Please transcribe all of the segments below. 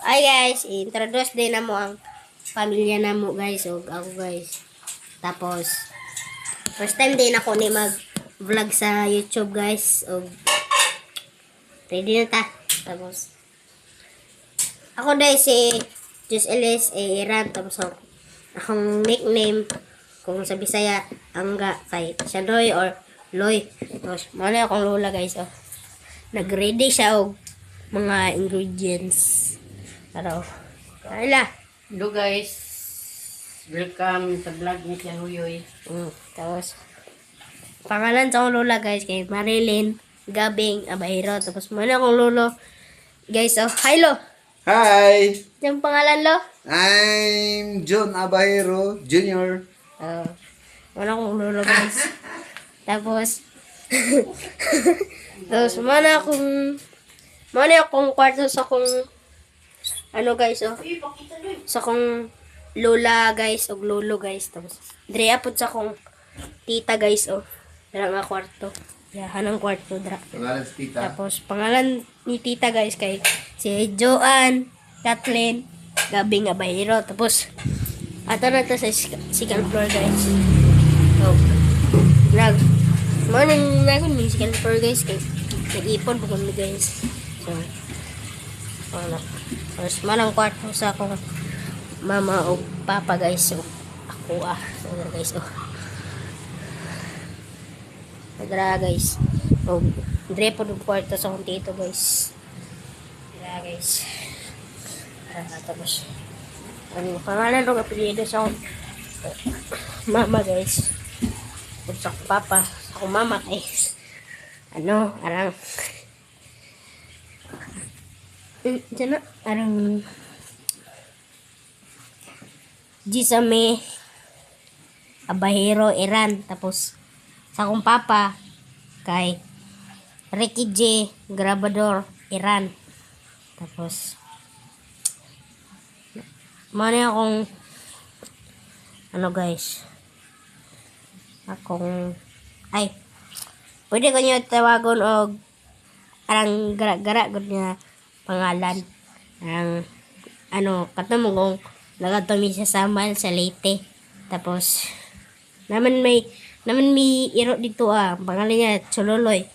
Ay guys, introduce din na mo ang pamilya na mo guys. O ako guys. Tapos, first time din ako ni mag-vlog sa YouTube guys. O, ready na ta. Tapos, ako dahil si Jus Ellis Iran. Tapos, akong nickname kung sa Bisaya, Angga kay Shadoy or Loy. Tapos, muna akong lola guys. O, nag-ready siya o mga ingredients. Pero, kala. Hello guys. Welcome sa vlog ni Tia Huyoy. Tapos, pangalan sa akong lola guys kay Marilyn Gabing Abahiro. Tapos, muna akong lolo. Guys, oh, hi lo. Hi! Yung pangalan lo? I'm John Abahero Jr. Muna akong lolo guys. Tapos, tapos, muna akong kwarto sa akong ano guys, oh. Sa akong lola guys, o lolo guys. Tapos, dre apod sa akong tita guys, oh. Dara nga kwarto. Yahan ang kwarto, dra. Pangalan si Tita. Tapos, pangalan ni tita guys kay si Joanne Kathleen Gabing Abahiro. Tapos, ato na to sa second floor guys. So, morning ni second floor guys kay nag-ipon po kami guys. So, ano. Tapos, manang kwarto sa akong mama o papa guys. So, ako So, guys, oh. Dara guys. O, dre po ng kwarto sa akong tito guys. Dara guys. Tapos, ano, pangalan ng apelyido sa akong mama guys. Tapos sa akong papa. Sa akong mama guys. Ano, arang dyan na, arang Gisame Abahiro Iran. Tapos sa akong papa kay Ricky J Grabador Iran. Tapos muna akong ano guys, akong pwede ko nyo tawagon o arang gara-gara gud nga pangalan. Ang ano, katamo kong nagatumi sa Samal sa Leyte. Tapos naman may iro dito pangalan niya Chuloloy.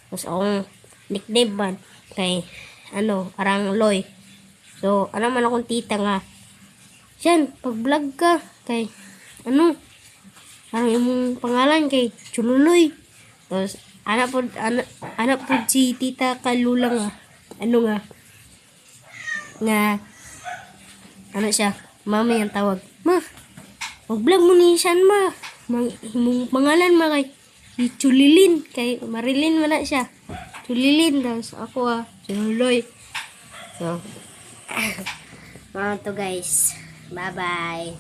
Tapos akong nickname man kay ano, arang Loy. So ano man akong tita nga, siyan pag-vlog ka kay ano, arang imong pangalan kay Chuloloy. Tapos anak po si tita Kalula nga ano nga ano siya, mama yung tawag, ma mag-vlog mo ni siyan ma, imong pangalan ma kay Chulilin, kay Marilyn man na siya, Chulilin. Tapos ako Chululoy. So mga to guys, bye bye.